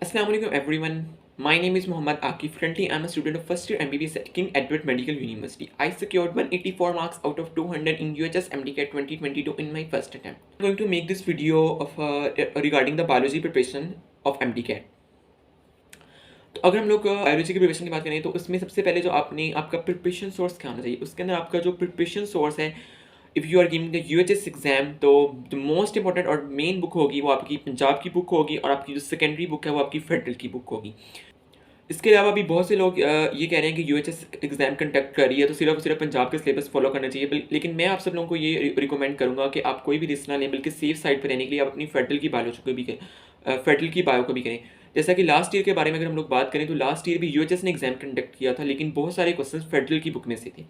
Assalamu alaikum everyone. My name is Muhammad Akif. Currently, I'm a student of first year MBBS at King Edward Medical University. I secured 184 marks out of 200 in UHS MDCAT 2022 in my first attempt. I'm going to make this video of regarding the biology preparation of MDCAT. तो अगर हम लोग biology की preparation की बात करें तो उसमें सबसे पहले जो आपका प्रिपरेशन सोर्स क्या होना चाहिए, उसके अंदर आपका जो प्रिपरेशन सोर्स है, if you are giving the UHS exam, तो द मोस्ट इंपॉर्टेंट और मेन बुक होगी वो आपकी पंजाब की बुक होगी, और आपकी जो सेकेंडरी बुक है वो आपकी फेडरल की बुक होगी। इसके अलावा भी बहुत से लोग ये कह रहे हैं कि यूएचएस एग्जाम कंडक्ट कर रही है तो सिर्फ पंजाब के सिलेबस फॉलो करना चाहिए, लेकिन मैं आप सब लोगों को ये रिकमेंड करूँगा कि आप कोई भी रिस्क ना लें, बल्कि सेफ साइड पर रहने के लिए आप अपनी फेडरल की बायोलॉजी को भी फेडरल की बायो को भी करें। जैसा कि लास्ट ईयर के बारे में अगर हम लोग बात करें तो लास्ट ईयर भी यूएचएस ने एग्जाम कंडक्ट किया था, लेकिन बहुत सारे क्वेश्चंस फेडरल की बुक में से थे,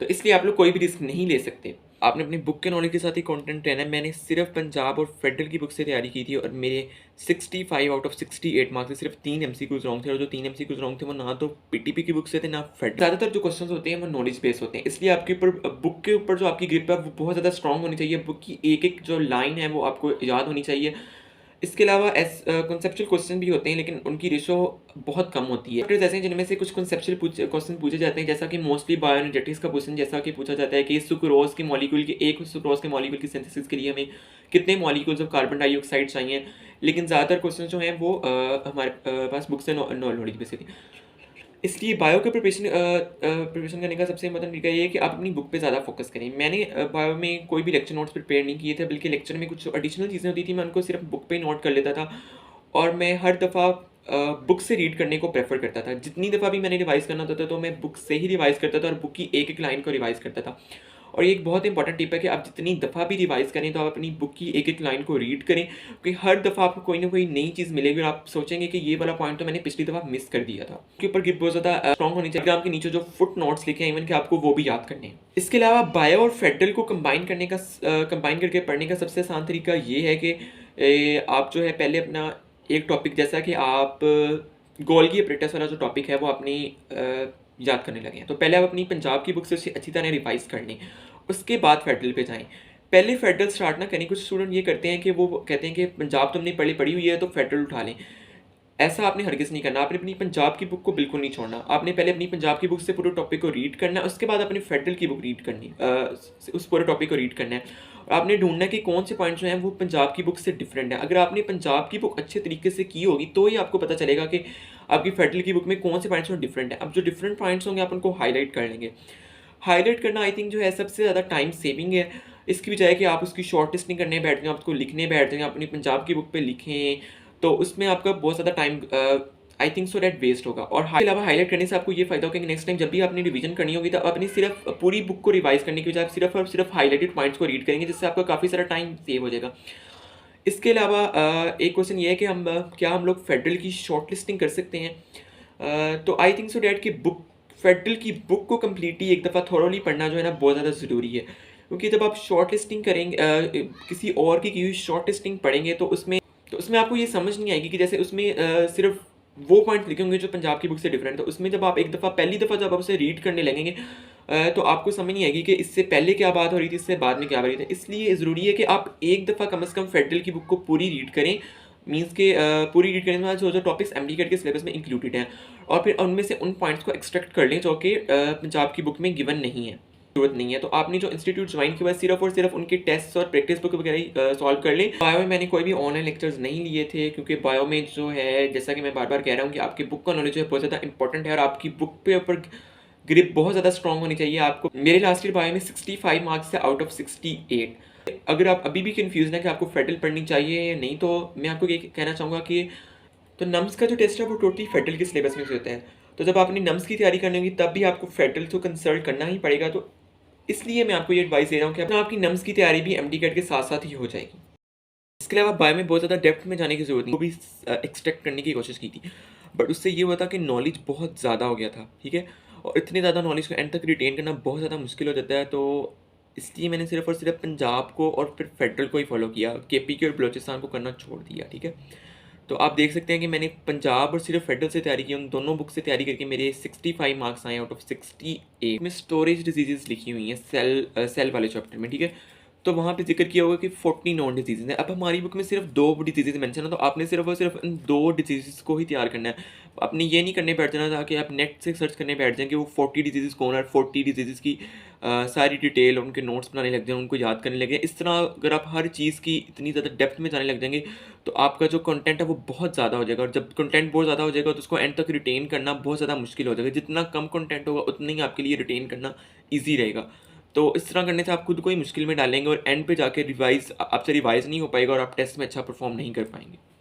तो इसलिए आप लोग कोई भी रिस्क नहीं ले सकते। आपने अपनी बुक के नॉलेज के साथ ही कंटेंट रहना है। मैंने सिर्फ पंजाब और फेडरल की बुक से तैयारी की थी और मेरे 65 आउट ऑफ 68 मार्क्स से सिर्फ 3 एमसीक्यूज रॉन्ग थे, और जो 3 एमसीक्यूज रॉन्ग थे वो ना तो पीटीपी की बुक से थे ना फेडरल। ज़्यादातर जो क्वेश्चंस होते हैं वो नॉलेज बेस होते हैं, इसलिए आपके ऊपर बुक के ऊपर जो आपकी ग्रिप है वो बहुत ज़्यादा स्ट्रॉन्ग होनी चाहिए। बुक की एक एक जो लाइन है वो आपको याद होनी चाहिए। इसके अलावा कॉन्सेप्चुअल क्वेश्चन भी होते हैं, लेकिन उनकी रेशो बहुत कम होती है। चैप्टर्स ऐसे हैं जिनमें से कुछ कॉन्सेप्चुअल क्वेश्चन पूछे जाते हैं, जैसा कि मोस्टली बायोएनर्जेटिक्स का क्वेश्चन जैसा कि पूछा जाता है कि सुक्रोज के मॉलिक्यूल के एक सुक्रोज के मॉलिक्यूल की सिंथेसिस के लिए हमें कितने मॉलिक्यूल्स ऑफ कार्बन डाइऑक्साइड चाहिए। लेकिन ज़्यादातर क्वेश्चन जो हैं वो हमारे पास बुक से नॉलेज बेस थी। इसलिए बायो के प्रिपरेशन करने का सबसे इंपॉर्टेंट तरीका ये है कि आप अपनी बुक पे ज़्यादा फोकस करें। मैंने बायो में कोई भी लेक्चर नोट्स प्रिपेयर नहीं किए थे, बल्कि लेक्चर में कुछ एडिशनल चीज़ें होती थी मैं उनको सिर्फ बुक पे नोट कर लेता था, और मैं हर दफ़ा बुक से रीड करने को प्रेफर करता था। जितनी दफ़ा भी मैंने रिवाइज़ करना होता था तो मैं बुक से ही रिवाइज़ करता था और बुक की एक एक लाइन को रिवाइज़ करता था। और ये एक बहुत इंपॉर्टेंट टिप है कि आप जितनी दफ़ा भी रिवाइज़ करें तो आप अपनी बुक की एक एक लाइन को रीड करें, क्योंकि हर दफ़ा आपको कोई ना कोई नई चीज़ मिलेगी और आप सोचेंगे कि ये वाला पॉइंट तो मैंने पिछली दफ़ा मिस कर दिया था। उसके ऊपर ग्रिप बहुत ज़्यादा स्ट्रॉन्ग होनी चाहिए। आपके नीचे जो फुट नोट्स लिखे हैं इवन कि आपको वो भी याद करने हैं। इसके अलावा बायो और फेडरल को कंबाइन करके पढ़ने का सबसे आसान तरीका ये है कि आप जो है पहले अपना एक टॉपिक, जैसा कि आप गोल्गी अपरेटस वाला जो टॉपिक है वो अपनी याद करने लगे हैं, तो पहले आप अपनी पंजाब की बुक से उसे अच्छी तरह रिवाइज़ कर लें, उसके बाद फेडरल पे जाएं। पहले फेडरल स्टार्ट ना करें। कुछ स्टूडेंट ये करते हैं कि वो कहते हैं कि पंजाब तुमने पढ़ी हुई है तो फेडरल उठा लें। ऐसा आपने हरगिज़ नहीं करना। आपने अपनी पंजाब की बुक को बिल्कुल नहीं छोड़ना। आपने पहले अपनी पंजाब की बुक से पूरे टॉपिक को रीड करना है, उसके बाद अपनी फेडरल की बुक रीड करनी उस पूरे टॉपिक को रीड करना है, और आपने ढूंढना है कि कौन से पॉइंट्स जो हैं वो पंजाब की बुक से डिफरेंट है। अगर आपने पंजाब की बुक अच्छे तरीके से की होगी तो ही आपको पता चलेगा कि आपकी फेडरल की बुक में कौन से पॉइंट्स डिफरेंट है। अब जो डिफरेंट पॉइंट्स होंगे आप उनको हाईलाइट कर लेंगे। हाईलाइट करना आई थिंक जो है सबसे ज़्यादा टाइम सेविंग है। इसकी बजाय कि आप उसकी शॉर्ट लिस्टिंग करने बैठ जाएँ, आप उसको लिखने बैठ जाएँ, अपनी पंजाब की बुक पे लिखें, तो उसमें आपका बहुत ज़्यादा time I think so that waste होगा। और इसके अलावा हाईलाइट करने से आपको ये फ़ायदा होगा कि नेक्स्ट टाइम जब भी आपने रिवीजन करनी होगी तो अपनी सिर्फ पूरी बुक को रिवाइज करने की बजाय आप सिर्फ और सिर्फ हाईलाइटेड पॉइंट्स को रीड करेंगे, जिससे आपका काफ़ी सारा टाइम सेव हो जाएगा। इसके अलावा एक क्वेश्चन ये है कि क्या हम लोग फेडरल की शॉर्ट लिस्टिंग कर सकते हैं? तो आई थिंक सो डैट कि फेडरल की बुक को कम्प्लीटली एक दफ़ा थॉरोली पढ़ना जो है ना बहुत ज़्यादा ज़रूरी है, क्योंकि जब आप शॉर्ट लिस्टिंग करेंगे, किसी और की हुई शॉर्ट लिस्टिंग पढ़ेंगे तो उसमें आपको ये समझ नहीं आएगी कि जैसे उसमें सिर्फ वो पॉइंट लिखे होंगे जो पंजाब की बुक से डिफरेंट, तो उसमें जब आप पहली दफ़ा जब आप उसे रीड करने लगेंगे तो आपको समझ नहीं आएगी कि इससे पहले क्या बात हो रही थी, इससे बाद में क्या हो रही थी। इसलिए ज़रूरी है कि आप एक दफ़ा कम से कम फेडरल की बुक को पूरी रीड करें। मीन्स के पूरी रीड करने के बाद जो टॉपिक्स एमडीकेट के सिलेबस में इंक्लूडेड हैं, और फिर उनमें से उन पॉइंट्स को एक्सट्रैक्ट कर लें जो कि पंजाब की बुक में गिवन नहीं है, जरूरत नहीं है। तो आपने जो इंस्टीट्यूट ज्वाइन किया सिर्फ और सिर्फ उनके टेस्ट और प्रैक्टिस बुक वगैरह सॉल्व कर लें। बायो में मैंने कोई भी ऑनलाइन लेक्चर्स नहीं लिए थे, क्योंकि बायो में जो है जैसा कि मैं बार बार कह रहा हूँ कि आपकी बुक का नॉलेज जो है बहुत ज़्यादा इंपॉर्टेंट है, और आपकी बुक पे ऊपर ग्रिप बहुत ज़्यादा स्ट्रॉन्ग होनी चाहिए आपको। मेरे लास्ट ईयर बायो में 65 मार्क्स से आउट ऑफ 68। अगर आप अभी भी कन्फ्यूज़न है कि आपको फेडरल पढ़नी चाहिए या नहीं, तो मैं आपको ये कहना चाहूँगा कि तो नम्स का जो टेस्ट है वो टोटली फेडरल के सिलेबस में से होता है, तो जब आप अपनी नम्स की तैयारी करनी होगी तब भी आपको फेडरल तो कंसल्ट करना ही पड़ेगा। तो इसलिए मैं आपको ये एडवाइस दे रहा हूँ कि आपकी नम्स की तैयारी भी एमडीकेट के साथ साथ ही हो जाएगी। इसके अलावा बायो में बहुत ज़्यादा डेप्थ में जाने की ज़रूरत नहीं, वो भी एक्सट्रैक्ट करने की कोशिश की थी, बट उससे ये हुआ था कि नॉलेज बहुत ज़्यादा हो गया था, ठीक है, और इतनी ज़्यादा नॉलेज को एंड तक रिटेन करना बहुत ज़्यादा मुश्किल हो जाता है। तो इसलिए मैंने सिर्फ और सिर्फ पंजाब को और फिर फेडरल को ही फॉलो किया, केपी के और बलोचिस्तान को करना छोड़ दिया, ठीक है। तो आप देख सकते हैं कि मैंने पंजाब और सिर्फ फेडरल से तैयारी की, उन दोनों बुक से तैयारी करके मेरे 65 मार्क्स आए आउट ऑफ 68 में। स्टोरेज डिजीजेस लिखी हुई हैं सेल वाले चैप्टर में, ठीक है। तो वहाँ पे ज़िक्र किया होगा कि 40 नॉन डिजीज़ेज़ हैं। अब हमारी बुक में सिर्फ 2 डिजीज़ेज़ मेंशन है, तो आपने सिर्फ और सिर्फ इन 2 डिजीज़ेज़ को ही तैयार करना है। आपने ये नहीं करने बैठ जाना था कि आप नेट से सर्च करने बैठ जाएँ कि वो 40 डिजीज़ेज़ कौन है और 40 डिजीज़ेज़ की सारी डिटेल उनके नोट्स बनाने लग जाएँ, उनको याद करने लगे। इस तरह अगर आप हर चीज़ की इतनी ज़्यादा डेप्थ में जाने लग जाएँगे, तो आपका जो कंटेंट है वो बहुत ज़्यादा हो जाएगा, और जब कंटेंट बहुत ज़्यादा हो जाएगा तो उसको एंड तक रिटेन करना बहुत ज़्यादा मुश्किल हो जाएगा। जितना कम कंटेंट होगा उतना ही आपके लिए रिटेन करना ईज़ी रहेगा। तो इस तरह करने से आप खुद को ही मुश्किल में डालेंगे और एंड पे जाके आपसे रिवाइज़ नहीं हो पाएगा और आप टेस्ट में अच्छा परफ़ॉर्म नहीं कर पाएँगे।